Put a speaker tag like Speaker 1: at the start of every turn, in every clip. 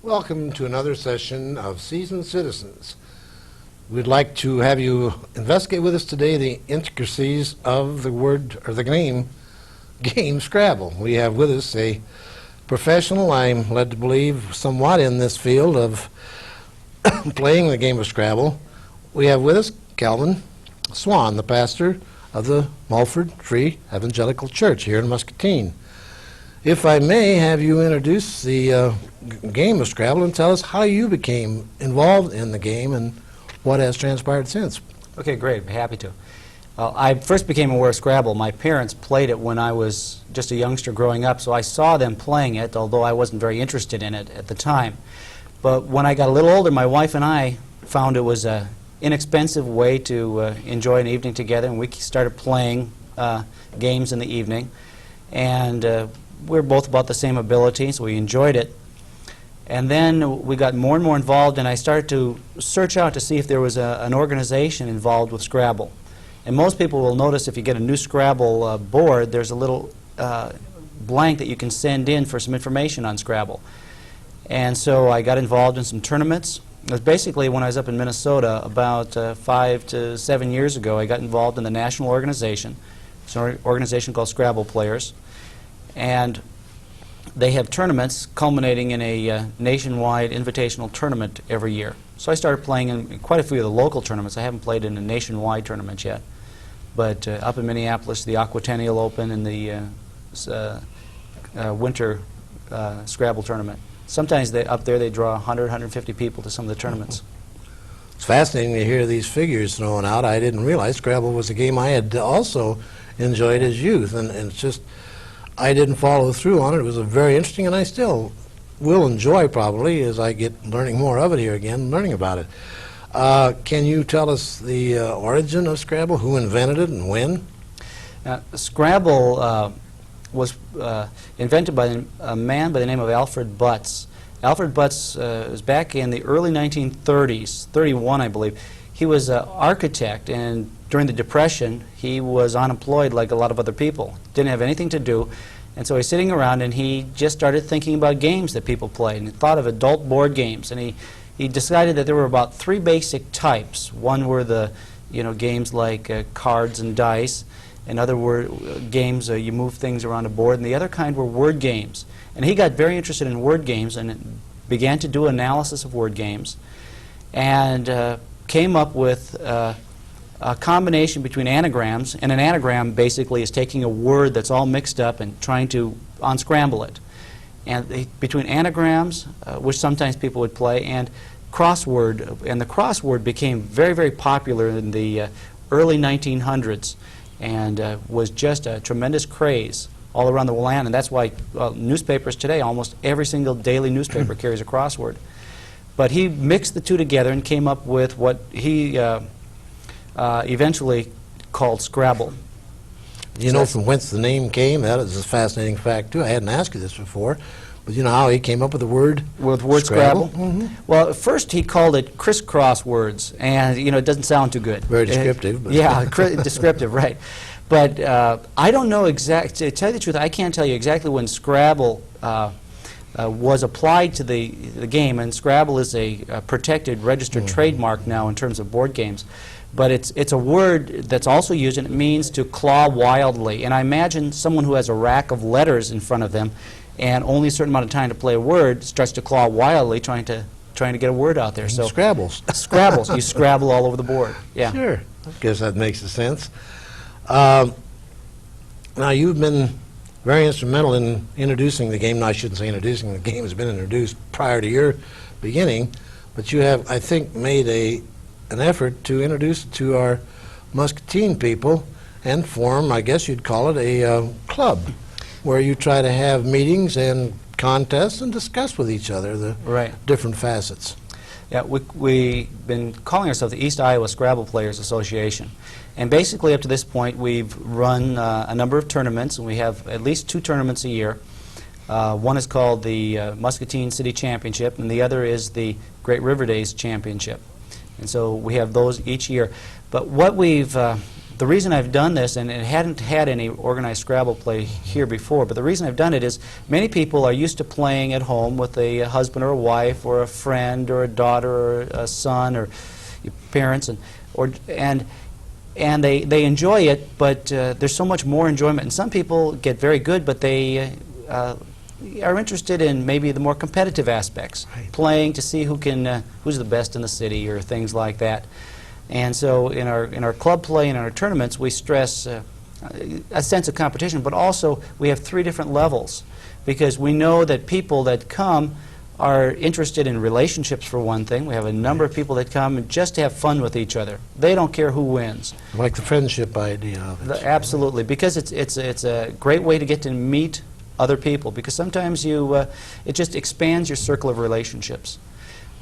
Speaker 1: Welcome to another session of Seasoned Citizens. We'd like to have you investigate with us today the intricacies of the word or the game Scrabble. We have with us a professional, I'm led to believe, somewhat in this field of playing the game of Scrabble. We have with us Calvin Swan, the pastor of the Mulford Free Evangelical Church here in Muscatine. If I may have you introduce the game of Scrabble and tell us how you became involved in the game and what has transpired since.
Speaker 2: Okay, great. I'd be happy to. I first became aware of Scrabble. My parents played it when I was just a youngster growing up, so I saw them playing it, although I wasn't very interested in it at the time. But when I got a little older, my wife and I found it was an inexpensive way to enjoy an evening together, and we started playing games in the evening. And we were both about the same ability, so we enjoyed it. And then we got more and more involved, and I started to search out to see if there was an organization involved with Scrabble. And most people will notice if you get a new Scrabble board, there's a little blank that you can send in for some information on Scrabble. And so I got involved in some tournaments. It was basically when I was up in Minnesota about 5 to 7 years ago. I got involved in the national organization. It's an organization called Scrabble Players. And they have tournaments culminating in a nationwide invitational tournament every year. So I started playing in quite a few of the local tournaments. I haven't played in a nationwide tournament yet. But up in Minneapolis, the Aquatennial Open and the winter Scrabble tournament. Sometimes up there they draw 100, 150 people to some of the tournaments.
Speaker 1: It's fascinating to hear these figures thrown out. I didn't realize Scrabble was a game I had also enjoyed as youth, and it's just I didn't follow through on it. It was very interesting, and I still will enjoy probably as I get learning more of it here again, learning about it. Can you tell us the origin of Scrabble, who invented it and when?
Speaker 2: Scrabble was invented by a man by the name of Alfred Butts. Alfred Butts was back in the early 1930s, 31 I believe. He was an architect, and during the Depression he was unemployed like a lot of other people. Didn't have anything to do, and so he's sitting around and he just started thinking about games that people play, and he thought of adult board games, and he decided that there were about 3 basic types. One were the games like cards and dice, and other were games you move things around a board, and the other kind were word games. And he got very interested in word games and began to do analysis of word games, and came up with a combination between anagrams, and an anagram basically is taking a word that's all mixed up and trying to unscramble it. And between anagrams, which sometimes people would play, and crossword, and the crossword became very, very popular in the early 1900s, and was just a tremendous craze all around the land, and that's why newspapers today, almost every single daily newspaper carries a crossword. But he mixed the two together and came up with what he eventually called Scrabble.
Speaker 1: Do you know from whence the name came? That is a fascinating fact, too. I hadn't asked you this before. But you know how he came up with the word
Speaker 2: Scrabble?
Speaker 1: Mm-hmm.
Speaker 2: Well, at first he called it crisscross words, and it doesn't sound too good.
Speaker 1: Very descriptive. But
Speaker 2: yeah, descriptive, right. But I don't know exactly, to tell you the truth, I can't tell you exactly when Scrabble was applied to the game, and Scrabble is a protected, registered trademark now in terms of board games. But it's a word that's also used, and it means to claw wildly. And I imagine someone who has a rack of letters in front of them and only a certain amount of time to play a word starts to claw wildly trying to get a word out there. So
Speaker 1: Scrabbles.
Speaker 2: Scrabbles. You Scrabble all over the board. Yeah.
Speaker 1: Sure. I guess that makes sense. Now, you've been very instrumental in introducing the game. No, I shouldn't say introducing. The game has been introduced prior to your beginning, but you have, I think, made an effort to introduce it to our Muscatine people and form, I guess you'd call it, a club where you try to have meetings and contests and discuss with each other the different facets.
Speaker 2: Yeah, we've been calling ourselves the East Iowa Scrabble Players Association. And basically up to this point we've run a number of tournaments, and we have at least 2 tournaments a year. One is called the Muscatine City Championship, and the other is the Great River Days Championship. And so we have those each year. But what we've the reason I've done this, and it hadn't had any organized Scrabble play here before, but the reason I've done it is many people are used to playing at home with a husband or a wife or a friend or a daughter or a son or your parents, and they enjoy it, but there's so much more enjoyment. And some people get very good, but they are interested in maybe the more competitive aspects,
Speaker 1: right.
Speaker 2: Playing to see who's the best in the city or things like that. And so in our club play and in our tournaments, we stress a sense of competition, but also we have 3 different levels, because we know that people that come are interested in relationships, for one thing. We have a number of people that come just to have fun with each other. They don't care who wins.
Speaker 1: Like the friendship idea of it.
Speaker 2: Absolutely, because it's a great way to get to meet other people, because sometimes it just expands your circle of relationships.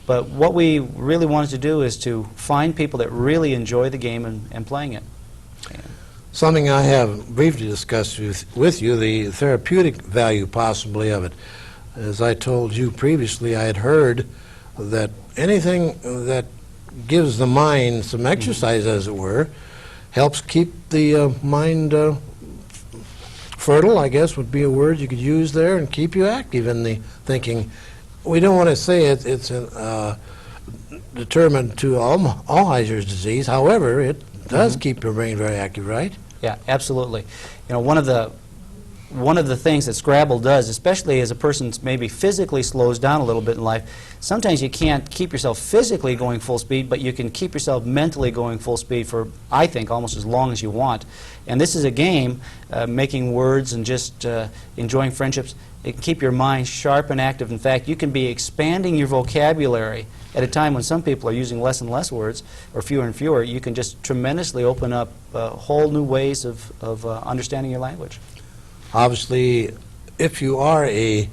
Speaker 2: But what we really wanted to do is to find people that really enjoy the game and playing it.
Speaker 1: Something I have briefly discussed with you, the therapeutic value possibly of it. As I told you previously, I had heard that anything that gives the mind some exercise, as it were, helps keep the mind fertile, I guess would be a word you could use there, and keep you active in the thinking. We don't want to say it's determined to Alzheimer's disease. However, it does keep your brain very active, right?
Speaker 2: Yeah, absolutely. You know, one of the things that Scrabble does, especially as a person maybe physically slows down a little bit in life, sometimes you can't keep yourself physically going full speed, but you can keep yourself mentally going full speed for, I think, almost as long as you want. And this is a game, making words and just enjoying friendships. It can keep your mind sharp and active. In fact, you can be expanding your vocabulary at a time when some people are using less and less words, or fewer and fewer. You can just tremendously open up whole new ways of understanding your language.
Speaker 1: Obviously, if you are a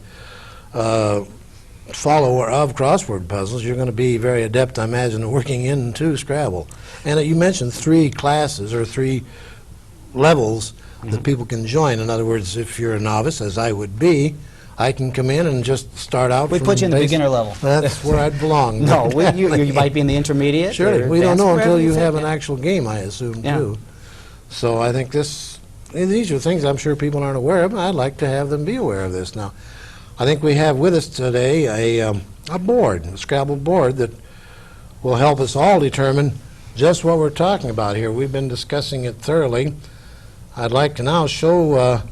Speaker 1: follower of crossword puzzles, you're going to be very adept, I imagine, at working into Scrabble. And you mentioned 3 classes or 3 levels that people can join. In other words, if you're a novice, as I would be, I can come in and just start out.
Speaker 2: We put you in the beginner level.
Speaker 1: That's where I'd belong.
Speaker 2: No, you might be in the intermediate.
Speaker 1: Sure, we don't know until you have an
Speaker 2: Yeah.
Speaker 1: actual game, I assume, too. So I think these are things I'm sure people aren't aware of, and I'd like to have them be aware of this. Now, I think we have with us today a board, a Scrabble board, that will help us all determine just what we're talking about here. We've been discussing it thoroughly. I'd like to now show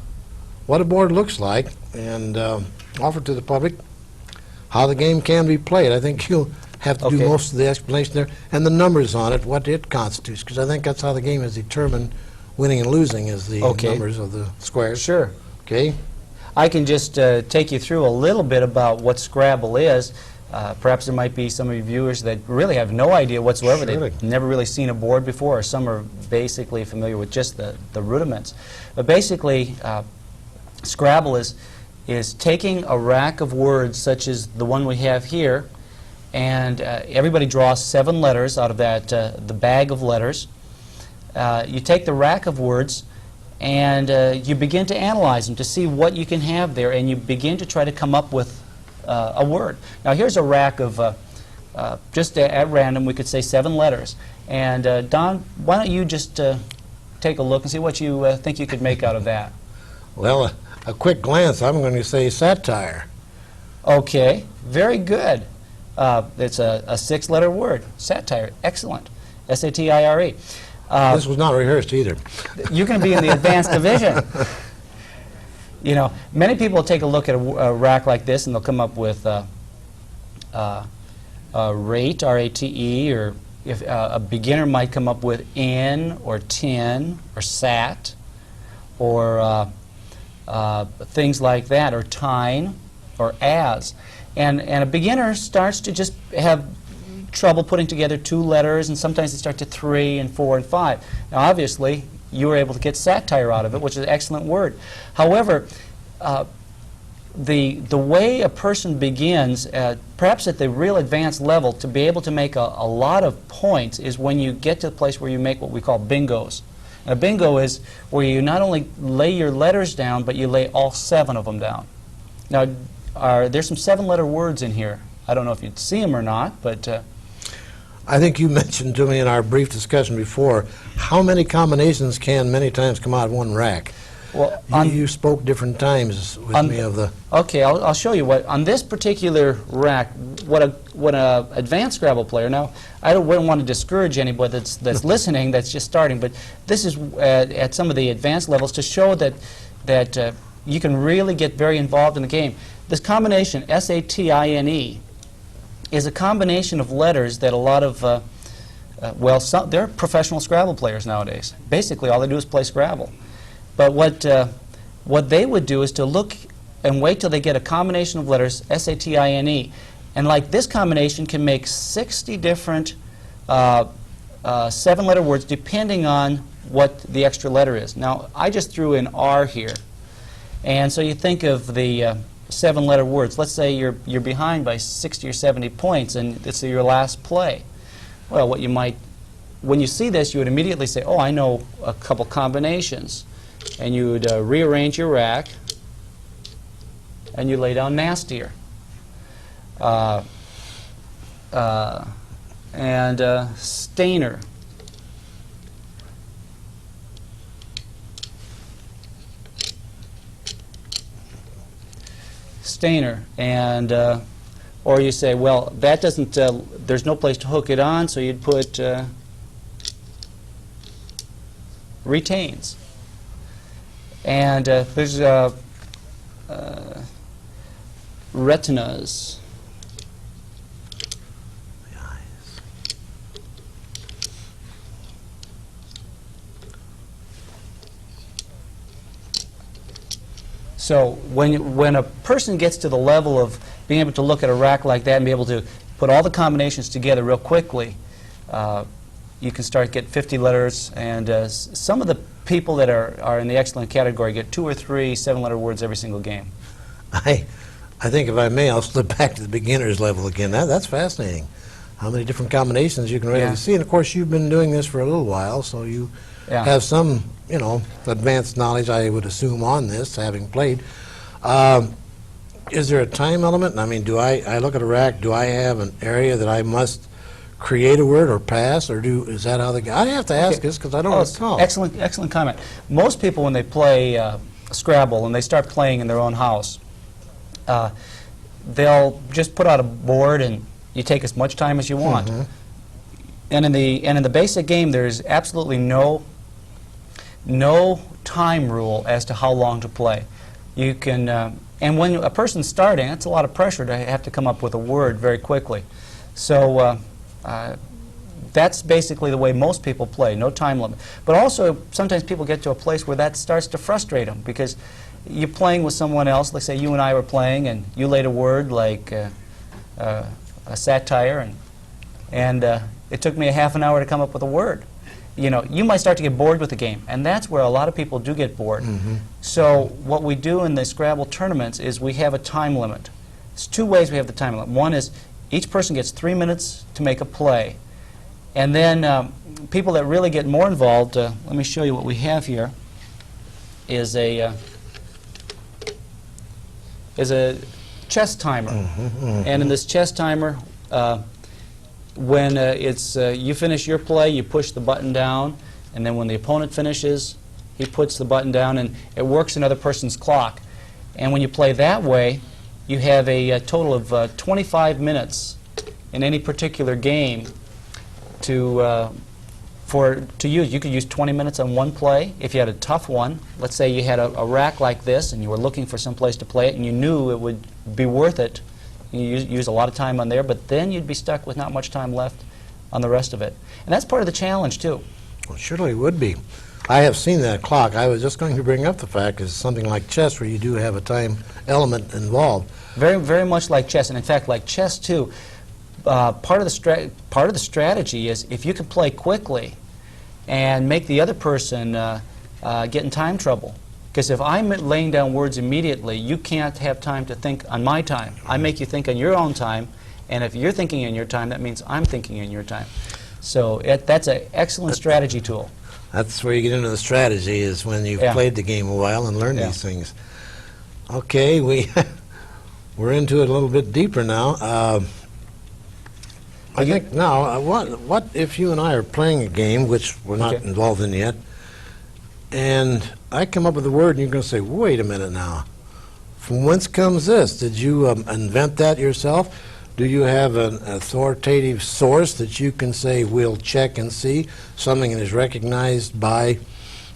Speaker 1: what a board looks like and offer to the public how the game can be played. I think you'll have to do most of the explanation there, and the numbers on it, what it constitutes, because I think that's how the game is determined. Winning and losing is the numbers of the squares.
Speaker 2: Sure.
Speaker 1: Okay.
Speaker 2: I can just take you through a little bit about what Scrabble is. Perhaps there might be some of your viewers that really have no idea whatsoever.
Speaker 1: Surely.
Speaker 2: They've never really seen a board before, or some are basically familiar with just the rudiments. But basically, Scrabble is taking a rack of words such as the one we have here, and everybody draws 7 letters out of that the bag of letters. You take the rack of words and you begin to analyze them to see what you can have there, and you begin to try to come up with a word. Now here's a rack of, just at random, we could say 7 letters. And Don, why don't you just take a look and see what you think you could make out of that.
Speaker 1: Well, a quick glance, I'm going to say satire.
Speaker 2: Okay, very good. It's a 6-letter word, satire. Excellent. S-A-T-I-R-E.
Speaker 1: This was not rehearsed either.
Speaker 2: You're going to be in the advanced division. You know, many people take a look at a rack like this and they'll come up with rate, R-A-T-E, or if a beginner might come up with in or tin or sat or things like that, or tine or as. And a beginner starts to just have trouble putting together 2 letters, and sometimes they start to 3 and 4 and 5. Now obviously you were able to get satire out of it, which is an excellent word. However, the way a person begins, perhaps at the real advanced level, to be able to make a lot of points is when you get to the place where you make what we call bingos. And a bingo is where you not only lay your letters down, but you lay all 7 of them down. Now, there's some 7-letter words in here. I don't know if you'd see them or not, but...
Speaker 1: I think you mentioned to me in our brief discussion before, how many combinations can many times come out of one rack?
Speaker 2: Well,
Speaker 1: You spoke different times with me of the...
Speaker 2: Okay, I'll show you what on this particular rack. What a advanced Scrabble player. Now, wouldn't want to discourage anybody that's listening, that's just starting. But this is at some of the advanced levels to show that you can really get very involved in the game. This combination SATINE is a combination of letters that a lot of they're professional Scrabble players nowadays. Basically, all they do is play Scrabble. But what they would do is to look and wait till they get a combination of letters, SATINE. And like this combination can make 60 different 7-letter words depending on what the extra letter is. Now, I just threw in R here. And so you think of the 7-letter words. Let's say you're behind by 60 or 70 points and it's your last play. Well, when you see this, you would immediately say, oh, I know a couple combinations. And you would rearrange your rack, and you lay down nastier. And Stainer. Stainer. And, or you say, well, that doesn't, there's no place to hook it on, so you'd put retains. And there's retinas. So when a person gets to the level of being able to look at a rack like that and be able to put all the combinations together real quickly, you can start get 50 letters, and some of the people that are in the excellent category get 2 or 3 7-letter words every single game.
Speaker 1: I think if I may, I'll slip back to the beginner's level again. That's fascinating. How many different combinations you can really see. And of course, you've been doing this for a little while, so you have some, advanced knowledge, I would assume, on this, having played. Is there a time element? I mean, I look at a rack, do I have an area that I must create a word or pass, or is that how I have to ask this because I don't recall.
Speaker 2: Excellent comment. Most people, when they play Scrabble and they start playing in their own house, they'll just put out a board and you take as much time as you want. And in the basic game, there's absolutely no time rule as to how long to play. You can, and when a person's starting, it's a lot of pressure to have to come up with a word very quickly. So that's basically the way most people play, no time limit. But also, sometimes people get to a place where that starts to frustrate them because you're playing with someone else. Let's say you and I were playing, and you laid a word like a satire, and it took me a half an hour to come up with a word. You might start to get bored with the game, and that's where a lot of people do get bored. So what we do in the Scrabble tournaments is we have a time limit. There's 2 ways we have the time limit. One is each person gets 3 minutes to make a play. And then people that really get more involved, let me show you what we have here, is a chess timer. And in this chess timer, when you finish your play, you push the button down, and then when the opponent finishes, he puts the button down, and it works another person's clock. And when you play that way, you have a total of 25 minutes in any particular game to use. You could use 20 minutes on one play if you had a tough one. Let's say you had a rack like this and you were looking for some place to play it and you knew it would be worth it. You use a lot of time on there, but then you'd be stuck with not much time left on the rest of it. And that's part of the challenge, too.
Speaker 1: Well, surely it would be. I have seen that clock. I was just going to bring up the fact is something like chess where you do have a time element involved.
Speaker 2: Very, very much like chess, and in fact, like chess too. Part of the strategy is if you can play quickly and make the other person get in time trouble. Because if I'm laying down words immediately, you can't have time to think on my time. I make you think on your own time, and if you're thinking in your time, that means I'm thinking in your time. So that's an excellent strategy tool.
Speaker 1: That's where you get into the strategy, is when you've played the game a while and learned these things. Okay, we're into it a little bit deeper now. I think now, what if you and I are playing a game, which we're not
Speaker 2: Okay.
Speaker 1: involved in yet, and I come up with a word and you're going to say, wait a minute now, from whence comes this? Did you invent that yourself? Do you have an authoritative source that you can say, we'll check and see, something that is recognized by,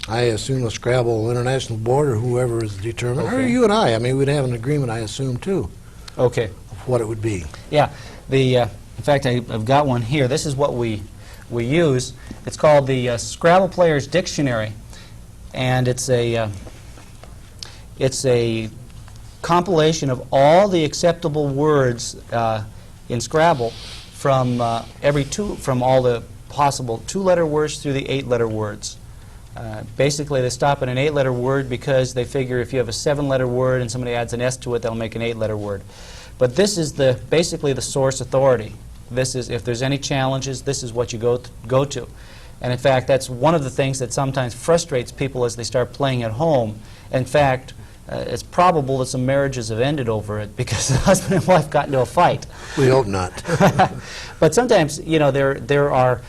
Speaker 1: I assume, a Scrabble International Board or whoever is determined? Or
Speaker 2: Okay.
Speaker 1: you and I mean, we'd have an agreement, I assume, too,
Speaker 2: Okay.
Speaker 1: of what it would be.
Speaker 2: Yeah. In fact, I've got one here. This is what we use. It's called the Scrabble Player's Dictionary, and it's a compilation of all the acceptable words in Scrabble from from all the possible 2-letter words through the 8-letter words. Basically, they stop at an 8-letter word because they figure if you have a 7-letter word and somebody adds an S to it, they'll make an 8-letter word. But this is basically the source authority. This is, if there's any challenges, this is what you go to. And in fact, that's one of the things that sometimes frustrates people as they start playing at home. In fact, it's probable that some marriages have ended over it because the husband and wife got into a fight.
Speaker 1: We hope not.
Speaker 2: But sometimes, you know, there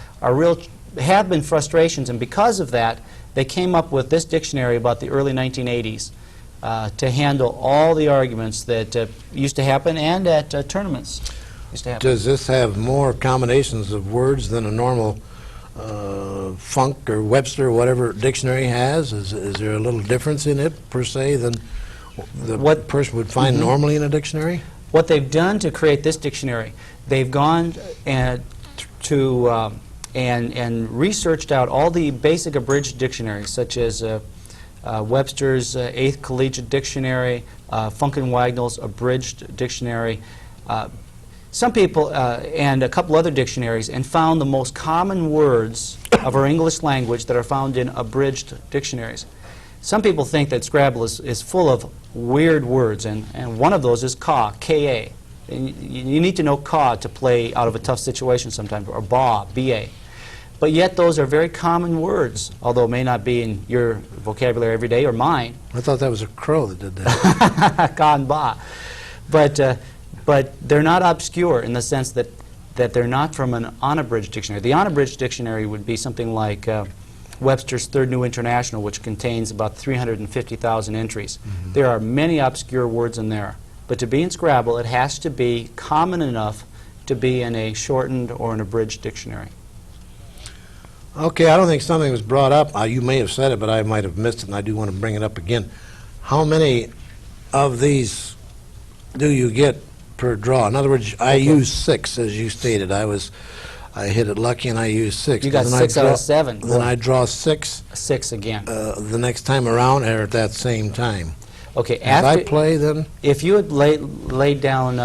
Speaker 2: have been frustrations, and because of that, they came up with this dictionary about the early 1980s to handle all the arguments that used to happen and at tournaments used to happen.
Speaker 1: Does this have more combinations of words than a normal Funk or Webster or whatever dictionary has? Is there a little difference in it, per se, than the person would find normally in a dictionary?
Speaker 2: What they've done to create this dictionary, they've gone and researched out all the basic abridged dictionaries, such as Webster's 8th Collegiate Dictionary, Funk and Wagnall's abridged dictionary, some people and a couple other dictionaries, and found the most common words of our English language that are found in abridged dictionaries. Some people think that Scrabble is full of weird words, and one of those is caw, K-A. And you need to know caw to play out of a tough situation sometimes, or baw, B-A. But yet those are very common words, although it may not be in your vocabulary every day or mine.
Speaker 1: I thought that was a crow that did that.
Speaker 2: Caw and baw. But they're not obscure in the sense that they're not from an unabridged dictionary. The unabridged dictionary would be something like Webster's Third New International, which contains about 350,000 entries. There are many obscure words in there. But to be in Scrabble, it has to be common enough to be in a shortened or an abridged dictionary.
Speaker 1: Okay, I don't think something was brought up. You may have said it, but I might have missed it, and I do want to bring it up again. How many of these do you get per draw? In other words, I used 6, as you stated. I hit it lucky, and I used 6.
Speaker 2: You got 6 out of 7.
Speaker 1: Then I draw 6
Speaker 2: 6 again.
Speaker 1: the next time around, or at that same time.
Speaker 2: Okay,
Speaker 1: As I play, then?
Speaker 2: if you had laid down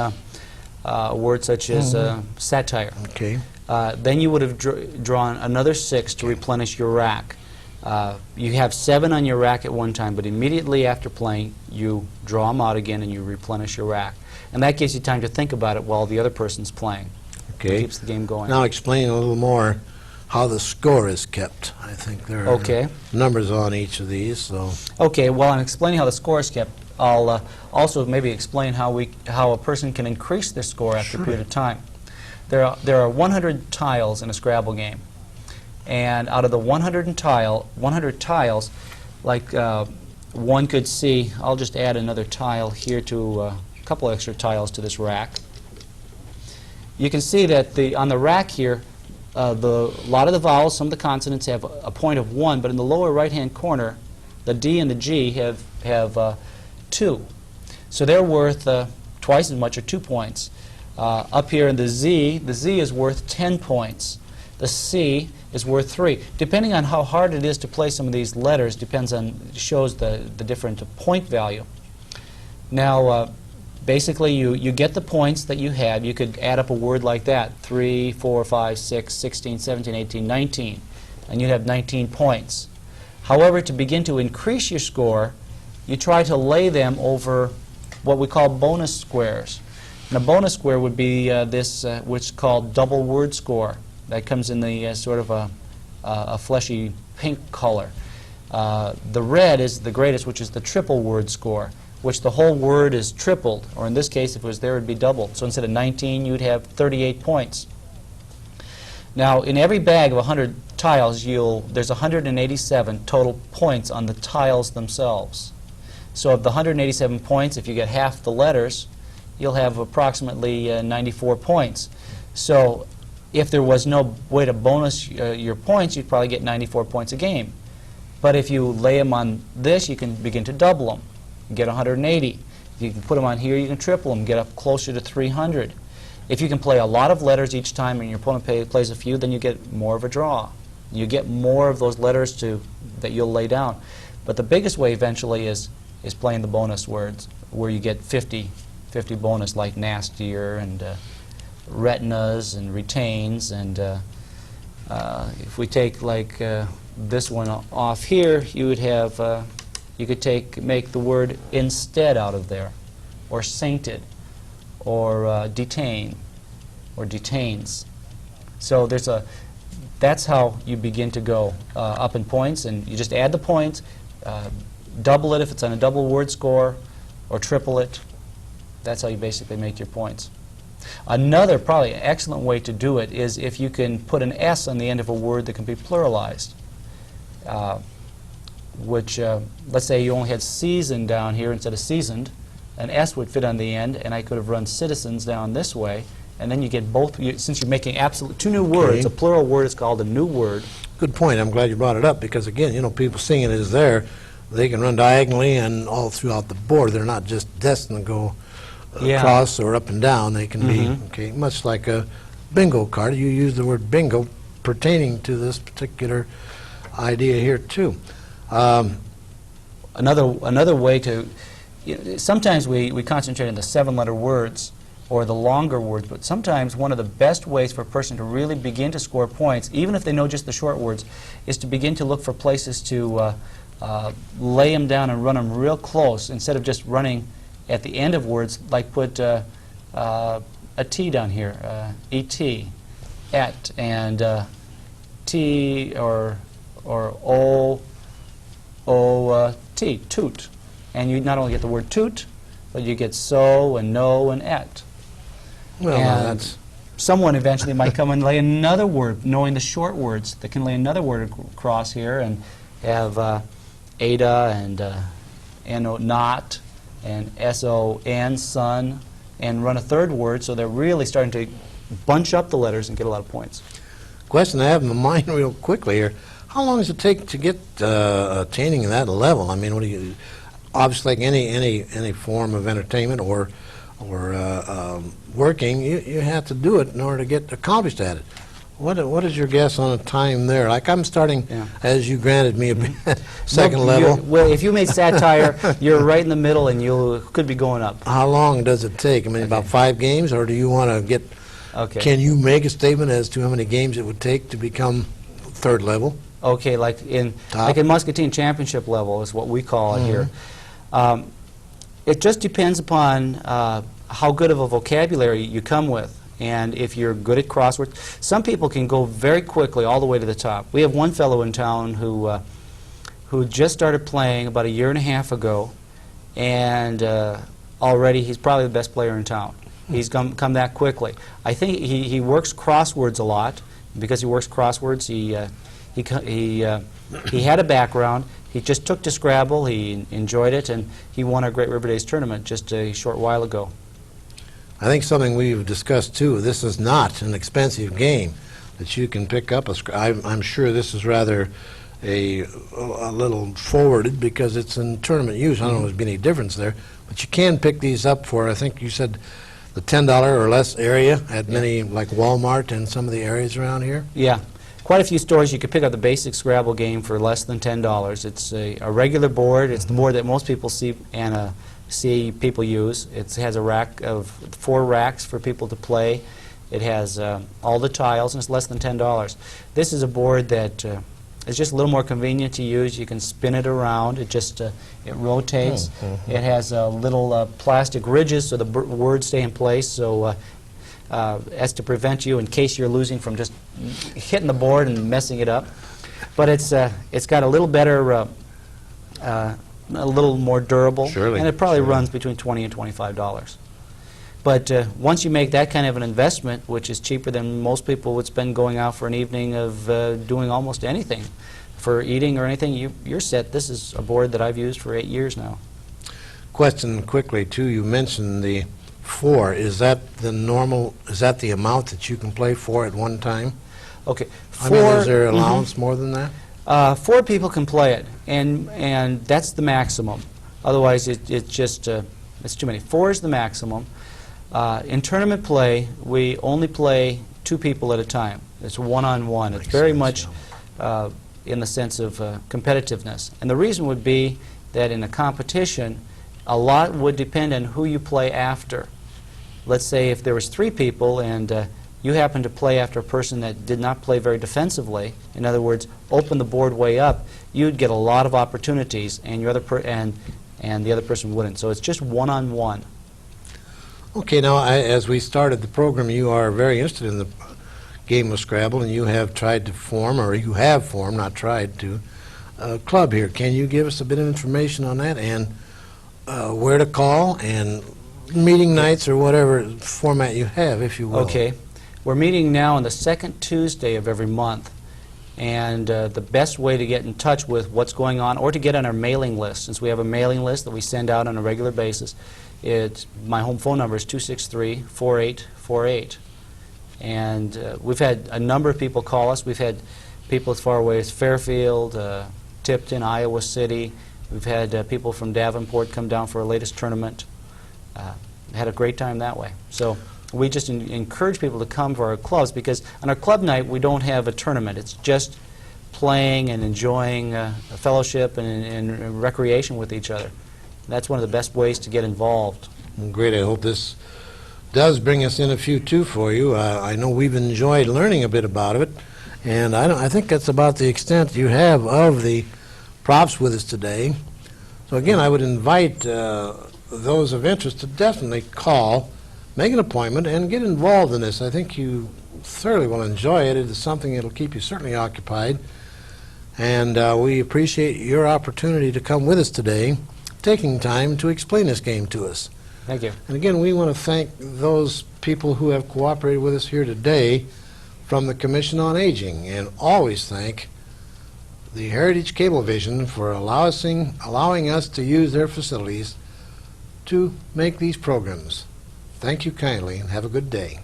Speaker 2: a word such as satire,
Speaker 1: Okay.
Speaker 2: then you would have drawn another 6 to replenish your rack. You have 7 on your rack at one time, but immediately after playing, you draw them out again and you replenish your rack. And that gives you time to think about it while the other person's playing.
Speaker 1: Okay.
Speaker 2: It keeps the game going.
Speaker 1: Now explain a little more how the score is kept. I think there are numbers on each of these. So.
Speaker 2: Okay, while I'm explaining how the score is kept, I'll also maybe explain how a person can increase their score after a period of time. There are 100 tiles in a Scrabble game, and out of the 100 tiles, like one could see, I'll just add another tile here to a couple extra tiles to this rack. You can see that on the rack here, a lot of the vowels, some of the consonants have a point of 1, but in the lower right-hand corner, the D and the G have 2. So they're worth twice as much, or 2 points. Up here in the Z is worth 10 points. The C is worth 3. Depending on how hard it is to play some of these letters, shows the different point value. Now, basically, you get the points that you have. You could add up a word like that, 3, 4, 5, 6, 16, 17, 18, 19, and you'd have 19 points. However, to begin to increase your score, you try to lay them over what we call bonus squares. And a bonus square would be which is called double word score. That comes in the sort of a fleshy pink color. The red is the greatest, which is the triple word score, which the whole word is tripled, or in this case, if it was there, it would be doubled. So instead of 19, you'd have 38 points. Now, in every bag of 100 tiles, there's 187 total points on the tiles themselves. So of the 187 points, if you get half the letters, you'll have approximately 94 points. So if there was no way to bonus your points, you'd probably get 94 points a game. But if you lay them on this, you can begin to double them, get 180. If you can put them on here, you can triple them, get up closer to 300. If you can play a lot of letters each time and your opponent plays a few, then you get more of a draw. You get more of those letters that you'll lay down. But the biggest way eventually is playing the bonus words, where you get 50 bonus, like nastier and retinas and retains. And if we take like this one off here, you would have you could make the word instead out of there, or sainted, or detain, or detains. So that's how you begin to go up in points, and you just add the points, double it if it's on a double word score, or triple it. That's how you basically make your points. Another probably excellent way to do it is if you can put an S on the end of a word that can be pluralized. Let's say you only had season down here instead of seasoned, an S would fit on the end, and I could have run citizens down this way, and then you get both. Since you're making two new words, a plural word is called a new word. Good
Speaker 1: point. I'm glad you brought it up, because again, you know, people seeing it is there. They can run diagonally and all throughout the board. They're not just destined to go across or up and down. They can be much like a bingo card. You use the word bingo pertaining to this particular idea here too.
Speaker 2: Another way to, sometimes we concentrate on the 7-letter words or the longer words, but sometimes one of the best ways for a person to really begin to score points, even if they know just the short words, is to begin to look for places to lay them down and run them real close instead of just running at the end of words, like put a T down here, et, et, and T or O, T, toot. And you not only get the word toot, but you get so and no and et.
Speaker 1: Well,
Speaker 2: and someone eventually might come and lay another word, knowing the short words, that can lay another word across here and have ada and no, not, and son, son, and run a third word, so they're really starting to bunch up the letters and get a lot of points.
Speaker 1: Question I have in my mind real quickly here. How long does it take to get attaining that level? I mean, what do you, obviously like any form of entertainment or working, you have to do it in order to get accomplished at it. What is your guess on a time there? Like I'm starting, as you granted me a second level.
Speaker 2: Well, if you made satire, you're right in the middle, and you could be going up.
Speaker 1: How long does it take? I mean, about 5 games, or do you want to get? Can you make a statement as to how many games it would take to become third level?
Speaker 2: Okay, like in Muscatine championship level is what we call it here. It just depends upon how good of a vocabulary you come with. And if you're good at crosswords, some people can go very quickly all the way to the top. We have one fellow in town who just started playing about 1.5 years ago, and already he's probably the best player in town. He's come that quickly. I think he works crosswords a lot. Because he works crosswords, he had a background. He just took to Scrabble. He enjoyed it, and he won our Great River Days tournament just a short while ago.
Speaker 1: I think something we've discussed too, this is not an expensive game that you can pick up. I'm sure this is rather a little forwarded because it's in tournament use. I don't know if there's been any difference there, but you can pick these up for, I think you said, the $10 or less area at many, like Walmart and some of the areas around here. Yeah.
Speaker 2: Quite a few stores you could pick up the basic Scrabble game for less than $10. It's a regular board. It's the board that most people see people use. It has a rack of 4 racks for people to play. It has all the tiles, and it's less than $10. This is a board that is just a little more convenient to use. You can spin it around. It just it rotates. It has little plastic ridges so the words stay in place. So as to prevent you in case you're losing from just hitting the board and messing it up. But it's got a little better, a little more durable, and it probably runs between $20 and $25. But once you make that kind of an investment, which is cheaper than most people would spend going out for an evening of doing almost anything, for eating or anything, you're set. This is a board that I've used for 8 years now.
Speaker 1: Question quickly, too. You mentioned the 4. Is that the normal, is that the amount that you can play 4 at one time?
Speaker 2: Okay.
Speaker 1: I mean, is there allowance more than that?
Speaker 2: 4 people can play it, and that's the maximum. Otherwise, it's just it's too many. 4 is the maximum. In tournament play, we only play 2 people at a time. It's one-on-one. It's very much in the sense of competitiveness. And the reason would be that in a competition, a lot would depend on who you play after. Let's say if there was 3 people and you happen to play after a person that did not play very defensively, in other words, open the board way up, you'd get a lot of opportunities, and and the other person wouldn't. So it's just one-on-one.
Speaker 1: Okay, now, as we started the program, you are very interested in the game of Scrabble, and you have tried to form, or you have formed, not tried to, a club here. Can you give us a bit of information on that, and where to call, and meeting nights, or whatever format you have, if you will?
Speaker 2: Okay. We're meeting now on the second Tuesday of every month, and the best way to get in touch with what's going on, or to get on our mailing list, since we have a mailing list that we send out on a regular basis, my home phone number is 263-4848. And we've had a number of people call us. We've had people as far away as Fairfield, Tipton, Iowa City. We've had people from Davenport come down for our latest tournament. Had a great time that way. So we just encourage people to come for our clubs, because on our club night we don't have a tournament. It's just playing and enjoying a fellowship and recreation with each other. That's one of the best ways to get involved.
Speaker 1: Great. I hope this does bring us in a few, too, for you. I know we've enjoyed learning a bit about it, and I think that's about the extent you have of the props with us today. So, again, I would invite those of interest to definitely call, make an appointment, and get involved in this. I think you thoroughly will enjoy it. It is something that will keep you certainly occupied, and we appreciate your opportunity to come with us today, taking time to explain this game to us.
Speaker 2: Thank you.
Speaker 1: And again, we want to thank those people who have cooperated with us here today from the Commission on Aging, and always thank the Heritage Cablevision for allowing us to use their facilities to make these programs. Thank you kindly, and have a good day.